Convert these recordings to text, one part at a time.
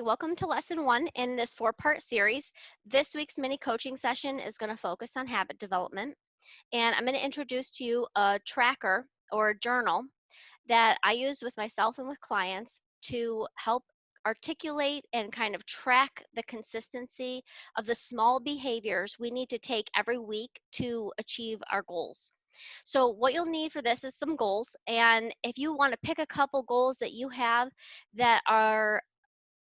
welcome to lesson 1 in this 4-part series. This week's mini coaching session is going to focus on habit development, and I'm going to introduce to you a tracker or a journal that I use with myself and with clients to help articulate and kind of track the consistency of the small behaviors we need to take every week to achieve our goals. So what you'll need for this is some goals, and if you want to pick a couple goals that you have that are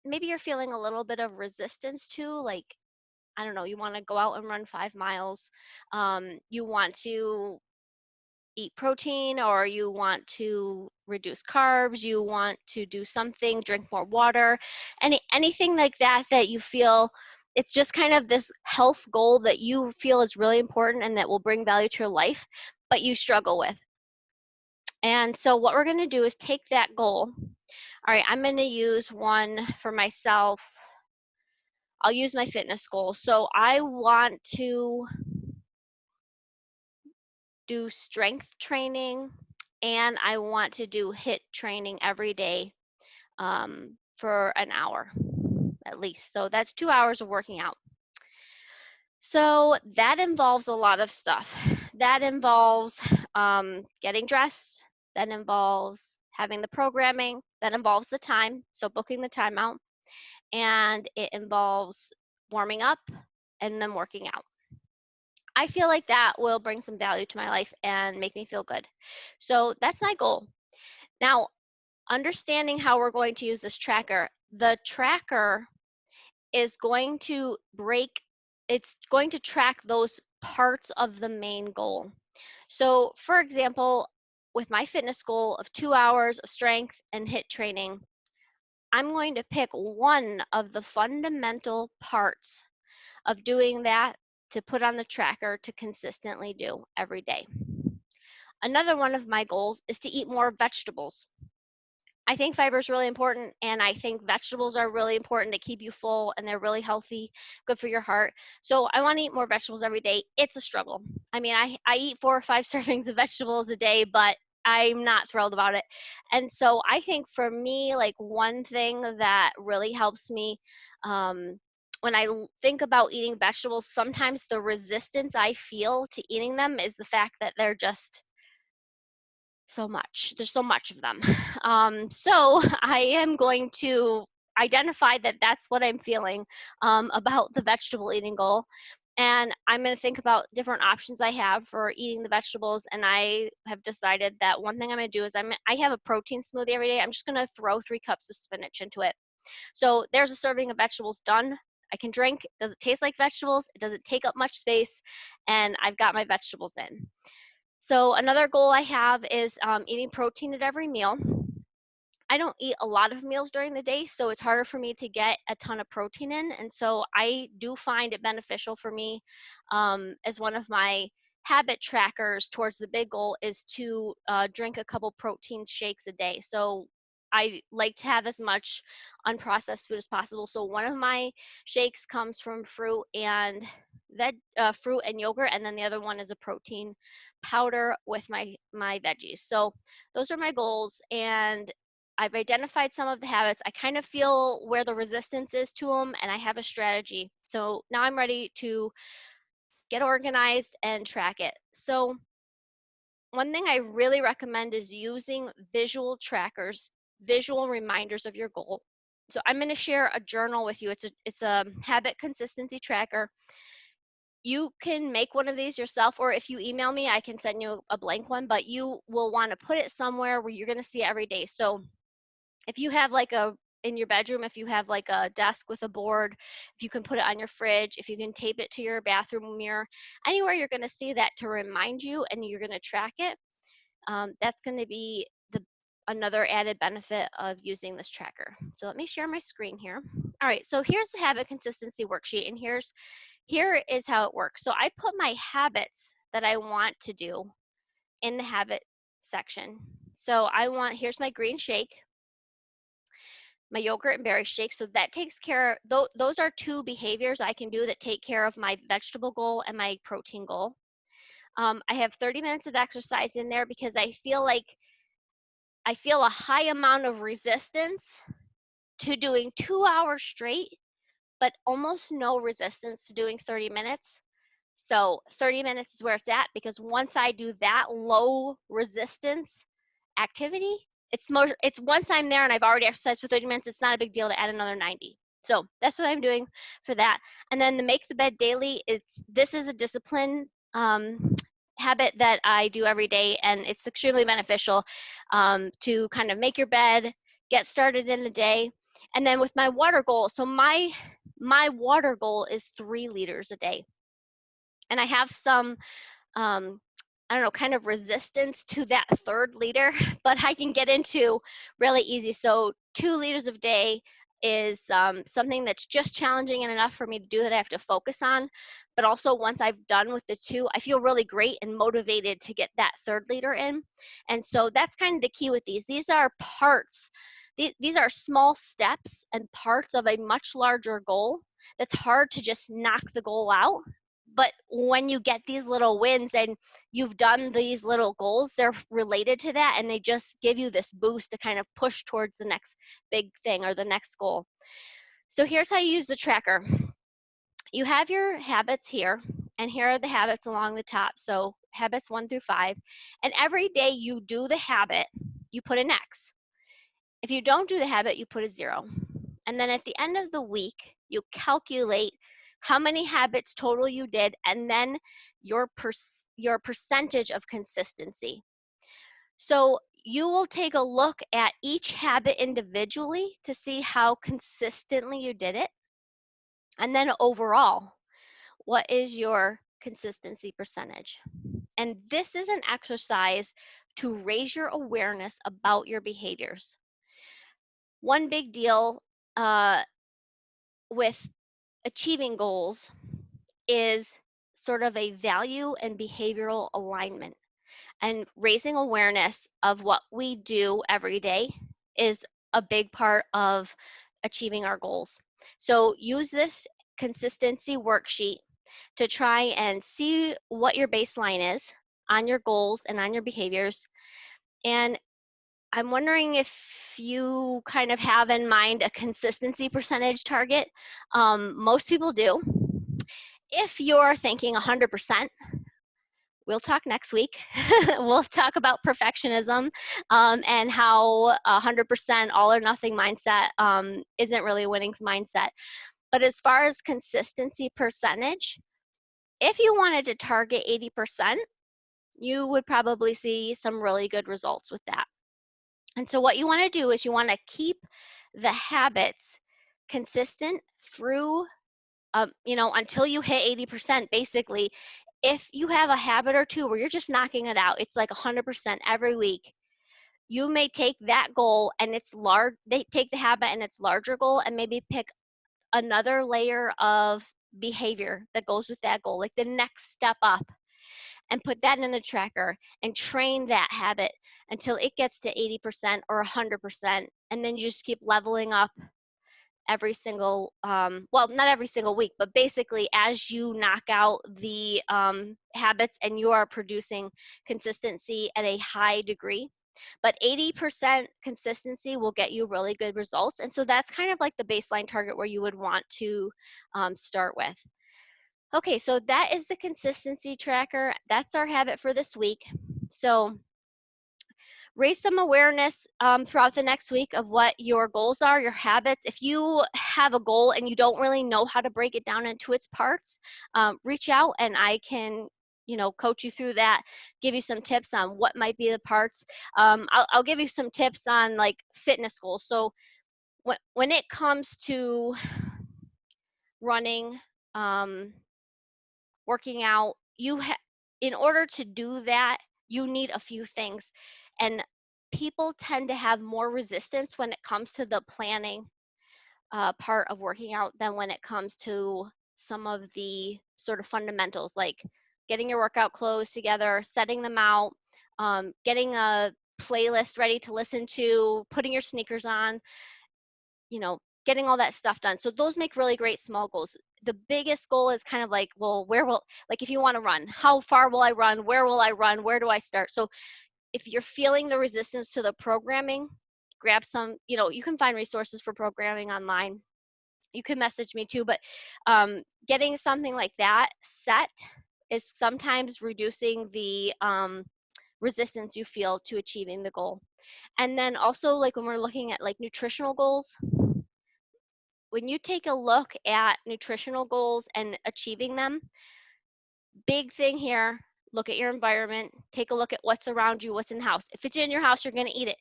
maybe you're feeling a little bit of resistance to, like, I don't know, you want to go out and run 5 miles, you want to eat protein, or you want to reduce carbs, you want to do something, drink more water, anything like that that you feel it's just kind of this health goal that you feel is really important and that will bring value to your life, but you struggle with. And so what we're going to do is take that goal. All right, I'm going to use one for myself. I'll use my fitness goal. So I want to do strength training and I want to do HIIT training every day for an hour at least. So that's 2 hours of working out. So that involves a lot of stuff. That involves getting dressed. That involves having the programming. That involves the time, so booking the time out. And it involves warming up and then working out. I feel like that will bring some value to my life and make me feel good. So that's my goal. Now, understanding how we're going to use this tracker, the tracker is going to it's going to track those parts of the main goal. So, for example, with my fitness goal of 2 hours of strength and HIIT training, I'm going to pick one of the fundamental parts of doing that to put on the tracker to consistently do every day. Another one of my goals is to eat more vegetables. I think fiber is really important, and I think vegetables are really important to keep you full, and they're really healthy, good for your heart. So I want to eat more vegetables every day. It's a struggle. I mean, I eat 4 or 5 servings of vegetables a day, but I'm not thrilled about it. And so I think for me, like, one thing that really helps me when I think about eating vegetables, sometimes the resistance I feel to eating them is the fact that they're just so much. There's so much of them. So I am going to identify that that's what I'm feeling about the vegetable eating goal. And I'm going to think about different options I have for eating the vegetables. And I have decided that one thing I'm going to do is I have a protein smoothie every day. I'm just going to throw 3 cups of spinach into it. So there's a serving of vegetables done. I can drink. Does it taste like vegetables? It doesn't take up much space. And I've got my vegetables in. So another goal I have is eating protein at every meal. I don't eat a lot of meals during the day, so it's harder for me to get a ton of protein in. And so I do find it beneficial for me as one of my habit trackers towards the big goal is to drink a couple protein shakes a day. So I like to have as much unprocessed food as possible. So one of my shakes comes from fruit and yogurt, and then the other one is a protein powder with my veggies. So those are my goals, and I've identified some of the habits. I kind of feel where the resistance is to them, and I have a strategy. So now I'm ready to get organized and track it. So one thing I really recommend is using visual trackers, visual reminders of your goal. So I'm going to share a journal with you. It's a habit consistency tracker. You can make one of these yourself, or if you email me, I can send you a blank one, but you will want to put it somewhere where you're going to see it every day. So if you have like in your bedroom, if you have like a desk with a board, if you can put it on your fridge, if you can tape it to your bathroom mirror, anywhere you're going to see that to remind you and you're going to track it, that's going to be another added benefit of using this tracker. So let me share my screen here. All right, so here's the habit consistency worksheet, and here is how it works. So I put my habits that I want to do in the habit section. So here's my green shake, my yogurt and berry shake. So that takes care of, those are 2 behaviors I can do that take care of my vegetable goal and my protein goal. I have 30 minutes of exercise in there because I feel a high amount of resistance to doing 2 hours straight, but almost no resistance to doing 30 minutes. So 30 minutes is where it's at, because once I do that low resistance activity, it's once I'm there and I've already exercised for 30 minutes, it's not a big deal to add another 90. So that's what I'm doing for that. And then the make the bed daily, this is a discipline habit that I do every day, and it's extremely beneficial to kind of make your bed, get started in the day. And then with my water goal, so my water goal is 3 liters a day. And I have some I don't know, kind of resistance to that 3rd liter, but I can get into really easy. So 2 liters a day is something that's just challenging and enough for me to do that I have to focus on. But also once I've done with the 2, I feel really great and motivated to get that 3rd liter in. And so that's kind of the key with these. These are parts. These are small steps and parts of a much larger goal that's hard to just knock the goal out. But when you get these little wins and you've done these little goals, they're related to that, and they just give you this boost to kind of push towards the next big thing or the next goal. So here's how you use the tracker. You have your habits here, and here are the habits along the top. So habits 1 through 5. And every day you do the habit, you put an X. If you don't do the habit, you put a 0. And then at the end of the week, you calculate how many habits total you did, and then your percentage of consistency. So you will take a look at each habit individually to see how consistently you did it. And then overall, what is your consistency percentage? And this is an exercise to raise your awareness about your behaviors. One big deal with achieving goals is sort of a value and behavioral alignment. And raising awareness of what we do every day is a big part of achieving our goals. So use this consistency worksheet to try and see what your baseline is on your goals and on your behaviors. And I'm wondering if you kind of have in mind a consistency percentage target. Most people do. If you're thinking 100%, we'll talk next week. We'll talk about perfectionism and how 100% all or nothing mindset isn't really a winning mindset. But as far as consistency percentage, if you wanted to target 80%, you would probably see some really good results with that. And so what you want to do is you want to keep the habits consistent through, until you hit 80%. Basically, if you have a habit or two where you're just knocking it out, it's like 100% every week. You may take that goal and it's large. They take the habit and its larger goal and maybe pick another layer of behavior that goes with that goal, like the next step up, and put that in the tracker and train that habit until it gets to 80% or 100%. And then you just keep leveling up every single, well, not every single week, but basically as you knock out the habits and you are producing consistency at a high degree. But 80% consistency will get you really good results. And so that's kind of like the baseline target where you would want to start with. Okay, so that is the consistency tracker. That's our habit for this week. So raise some awareness throughout the next week of what your goals are, your habits. If you have a goal and you don't really know how to break it down into its parts, reach out and I can coach you through that, give you some tips on what might be the parts. I'll give you some tips on like fitness goals. So when it comes to running, working out, in order to do that, you need a few things. And people tend to have more resistance when it comes to the planning part of working out than when it comes to some of the sort of fundamentals, like getting your workout clothes together, setting them out, getting a playlist ready to listen to, putting your sneakers on, getting all that stuff done. So those make really great small goals. The biggest goal is kind of like, well, if you want to run, how far will I run? Where will I run? Where do I start? So if you're feeling the resistance to the programming, grab some, you can find resources for programming online. You can message me too, but getting something like that set is sometimes reducing the resistance you feel to achieving the goal. And then also, like when we're looking at like nutritional goals, when you take a look at nutritional goals and achieving them, big thing here, look at your environment, take a look at what's around you, what's in the house. If it's in your house, you're going to eat it.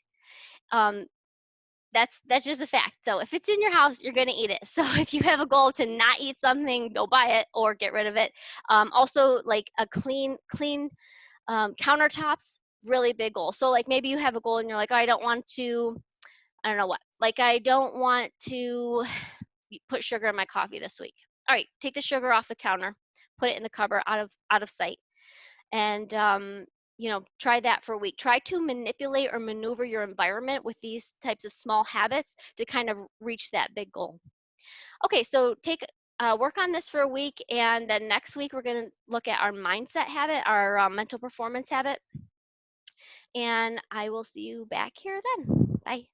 That's just a fact. So if it's in your house, you're going to eat it. So if you have a goal to not eat something, go buy it or get rid of it. Also, like a clean countertops, really big goal. So like maybe you have a goal and you're like, oh, I don't want to, I don't know what, like I don't want to put sugar in my coffee this week. All right, take the sugar off the counter, put it in the cupboard out of sight, and try that for a week. Try to manipulate or maneuver your environment with these types of small habits to kind of reach that big goal. Okay, so work on this for a week, and then next week we're going to look at our mindset habit, our mental performance habit, and I will see you back here then. Bye.